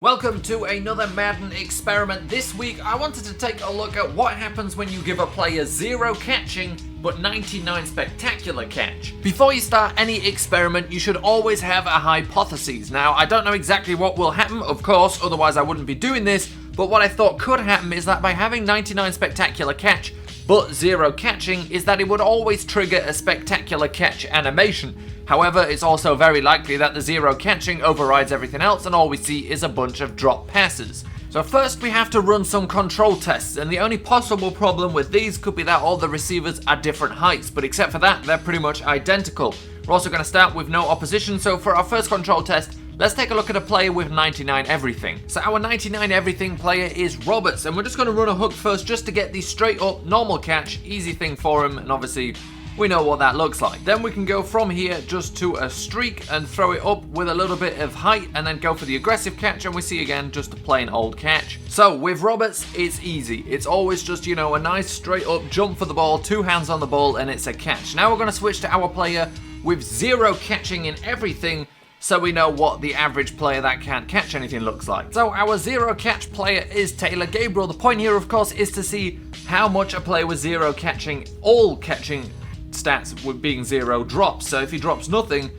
Welcome to another Madden experiment. This week I wanted to take a look at what happens when you give a player 0 catching but 99 spectacular catch. Before you start any experiment, you should always have a hypothesis. Now, I don't know exactly what will happen, of course, otherwise I wouldn't be doing this, but what I thought could happen is that by having 99 spectacular catch but 0 catching, is that it would always trigger a spectacular catch animation. However, it's also very likely that the 0 catching overrides everything else and all we see is a bunch of drop passes. So first we have to run some control tests, and the only possible problem with these could be that all the receivers are different heights, but except for that, they're pretty much identical. We're also going to start with no opposition, so for our first control test, let's take a look at a player with 99 everything. So our 99 everything player is Roberts, and we're just going to run a hook first just to get the straight up normal catch, easy thing for him, and obviously we know what that looks like. Then we can go from here just to a streak and throw it up with a little bit of height and then go for the aggressive catch, and we see again just a plain old catch. So with Roberts, it's easy. It's always just, a nice straight up jump for the ball, 2 hands on the ball, and it's a catch. Now we're going to switch to our player with 0 catching in everything, so we know what the average player that can't catch anything looks like. So our 0 catch player is Taylor Gabriel. The point here, of course, is to see how much a player with 0 catching, all catching stats with being 0 drops. So if he drops nothing,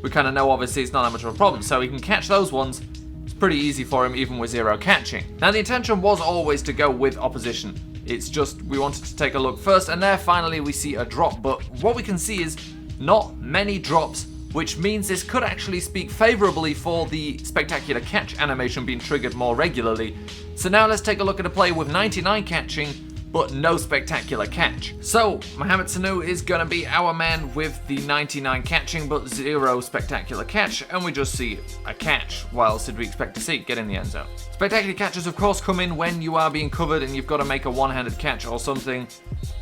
we kind of know obviously it's not that much of a problem. So he can catch those ones. It's pretty easy for him even with 0 catching. Now the intention was always to go with opposition. It's just we wanted to take a look first, and there finally we see a drop. But what we can see is not many drops, which means this could actually speak favorably for the spectacular catch animation being triggered more regularly. So now let's take a look at a player with 99 catching but no spectacular catch. So Mohamed Sanu is going to be our man with the 99 catching but 0 spectacular catch, and we just see a catch. What else did we expect to see? Get in the end zone. Spectacular catches of course come in when you are being covered and you've got to make a one-handed catch or something.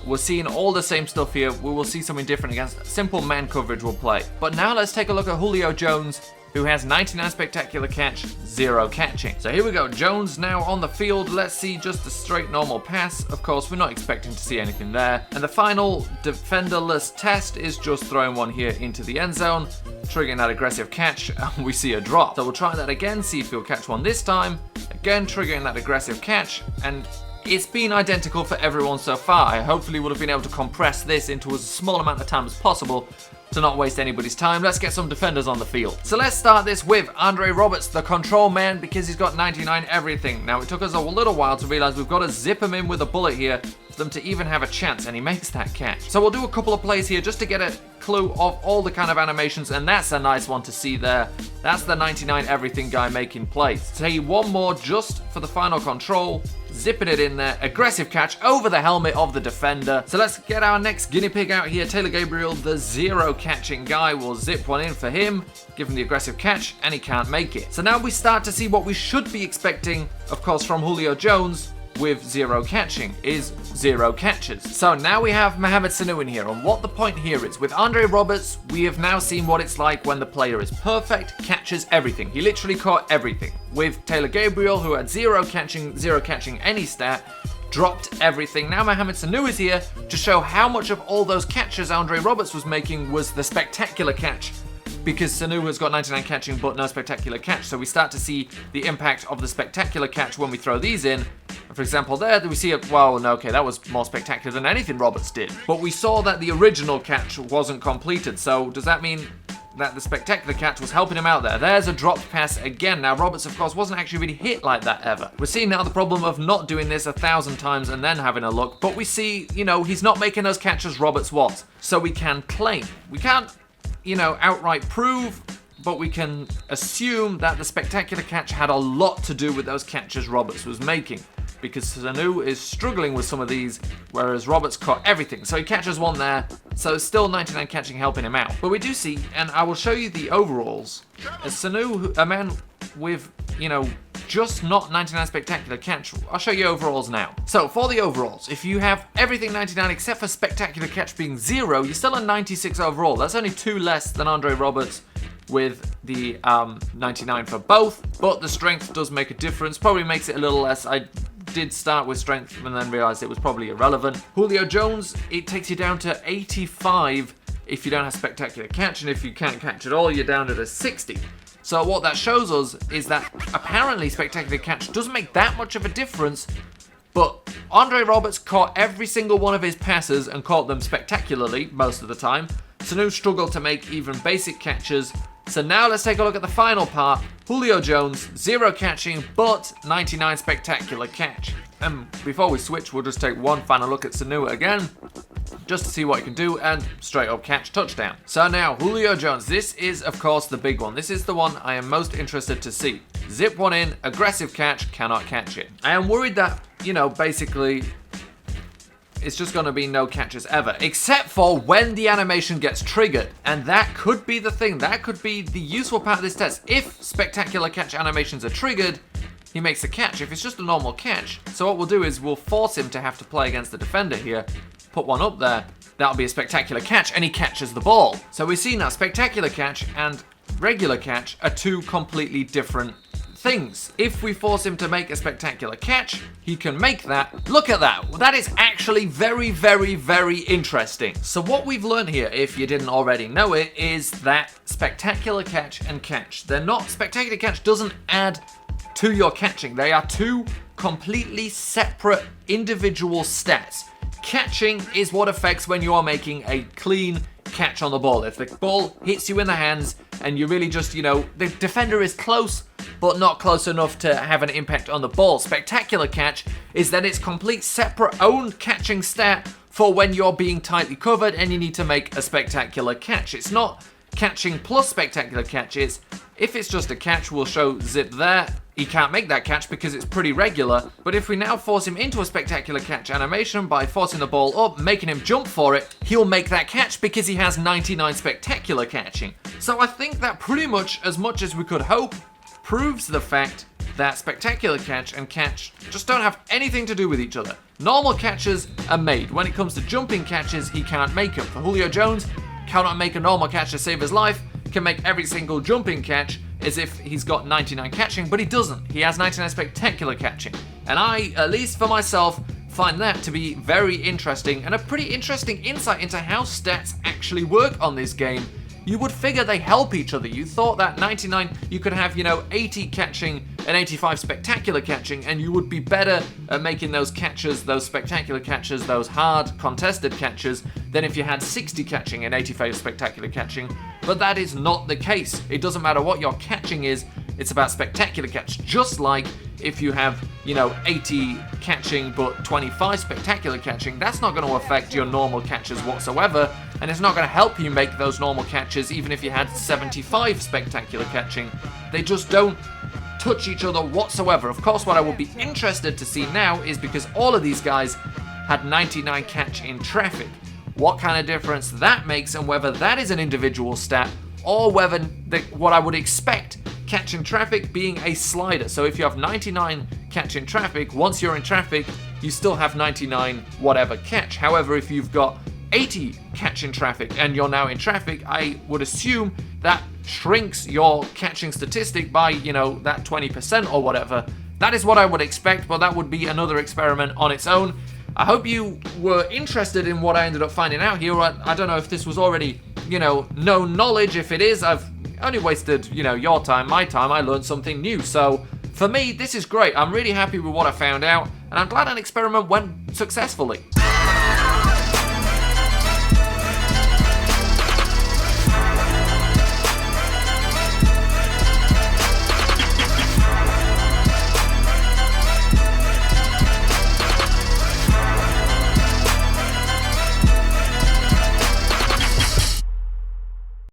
We're seeing all the same stuff here. We will see something different against simple man coverage will play. But now let's take a look at Julio Jones, who has 99 spectacular catch, 0 catching. So here we go, Jones now on the field. Let's see just a straight normal pass. Of course, we're not expecting to see anything there. And the final defenderless test is just throwing one here into the end zone, triggering that aggressive catch, and we see a drop. So we'll try that again, see if he'll catch one this time. Again, triggering that aggressive catch, and it's been identical for everyone so far. I hopefully would have been able to compress this into as small amount of time as possible to not waste anybody's time. Let's get some defenders on the field. So let's start this with Andre Roberts, the control man, because he's got 99 everything. Now it took us a little while to realize we've got to zip him in with a bullet here for them to even have a chance, and he makes that catch. So we'll do a couple of plays here just to get a clue of all the kind of animations, and that's a nice one to see there. That's the 99 everything guy making plays. Say one more just for the final control. Zipping it in there, aggressive catch over the helmet of the defender. So let's get our next guinea pig out here, Taylor Gabriel, the 0 catching guy. We'll zip one in for him, give him the aggressive catch, and he can't make it. So now we start to see what we should be expecting, of course, from Julio Jones with 0 catching, is 0 catches. So now we have Mohamed Sanu in here, and what the point here is, with Andre Roberts, we have now seen what it's like when the player is perfect, catches everything. He literally caught everything. With Taylor Gabriel, who had 0 catching any stat, dropped everything. Now Mohamed Sanu is here to show how much of all those catches Andre Roberts was making was the spectacular catch, because Sanu has got 99 catching but no spectacular catch. So we start to see the impact of the spectacular catch when we throw these in. For example, there we see it. Well, no, okay, that was more spectacular than anything Roberts did. But we saw that the original catch wasn't completed. So does that mean that the spectacular catch was helping him out there? There's a dropped pass again. Now Roberts, of course, wasn't actually really hit like that ever. We're seeing now the problem of not doing this 1,000 times and then having a look. But we see, he's not making those catches Roberts was. So we can claim. We can't, outright prove, but we can assume that the spectacular catch had a lot to do with those catches Roberts was making, because Sanu is struggling with some of these, whereas Roberts caught everything. So he catches one there, so still 99 catching helping him out. But we do see, and I will show you the overalls, as Sanu, a man with, just not 99 spectacular catch. I'll show you overalls now. So for the overalls, if you have everything 99 except for spectacular catch being 0, you're still a 96 overall. That's only 2 less than Andre Roberts with the 99 for both, but the strength does make a difference. Probably makes it a little less. I did start with strength and then realized it was probably irrelevant. Julio Jones, it takes you down to 85 if you don't have spectacular catch, and if you can't catch at all, you're down at a 60. So what that shows us is that apparently Spectacular Catch doesn't make that much of a difference, but Andre Roberts caught every single one of his passes and caught them spectacularly most of the time. Sanu struggled to make even basic catches. So now let's take a look at the final part. Julio Jones, 0 catching, but 99 spectacular catch. And before we switch, we'll just take one final look at Sanu again, just to see what he can do, and straight up catch touchdown. So now, Julio Jones, this is of course the big one. This is the one I am most interested to see. Zip one in, aggressive catch, cannot catch it. I am worried that, basically, it's just going to be no catches ever, except for when the animation gets triggered. And that could be the thing. That could be the useful part of this test. If spectacular catch animations are triggered, he makes a catch. If it's just a normal catch, so what we'll do is we'll force him to have to play against the defender here, put one up there, that'll be a spectacular catch, and he catches the ball. So we see now spectacular catch and regular catch are two completely different things. If we force him to make a spectacular catch, he can make that. Look at that. That is actually very, very, very interesting. So what we've learned here, if you didn't already know it, is that spectacular catch and catch, spectacular catch doesn't add to your catching. They are two completely separate individual stats. Catching is what affects when you are making a clean catch on the ball. If the ball hits you in the hands and you really just, the defender is close, but not close enough to have an impact on the ball. Spectacular catch is that it's complete separate own catching stat for when you're being tightly covered and you need to make a spectacular catch. It's not catching plus spectacular catch. It's, if it's just a catch, we'll show Zip there. He can't make that catch because it's pretty regular. But if we now force him into a spectacular catch animation by forcing the ball up, making him jump for it, he'll make that catch because he has 99 spectacular catching. So I think that pretty much as we could hope, proves the fact that spectacular catch and catch just don't have anything to do with each other. Normal catches are made. When it comes to jumping catches, he can't make them. For Julio Jones, cannot make a normal catch to save his life, can make every single jumping catch as if he's got 99 catching, but he doesn't. He has 99 spectacular catching. And I, at least for myself, find that to be very interesting and a pretty interesting insight into how stats actually work on this game. You would figure they help each other. You thought that 99, you could have, 80 catching and 85 spectacular catching, and you would be better at making those catches, those spectacular catches, those hard contested catches, than if you had 60 catching and 85 spectacular catching. But that is not the case. It doesn't matter what your catching is, it's about spectacular catch. Just like if you have, 80 catching but 25 spectacular catching, that's not going to affect your normal catches whatsoever, and it's not going to help you make those normal catches even if you had 75 spectacular catching. They just don't touch each other whatsoever. Of course, what I would be interested to see now is because all of these guys had 99 catch in traffic, what kind of difference that makes and whether that is an individual stat or whether what I would expect catch in traffic being a slider. So if you have 99 catch in traffic, once you're in traffic, you still have 99 whatever catch. However, if you've got 80 catch in traffic and you're now in traffic, I would assume that shrinks your catching statistic by, that 20% or whatever. That is what I would expect, but that would be another experiment on its own. I hope you were interested in what I ended up finding out here. I don't know if this was already, known knowledge. If it is, I've only wasted, your time, my time. I learned something new. So for me, this is great. I'm really happy with what I found out, and I'm glad an experiment went successfully.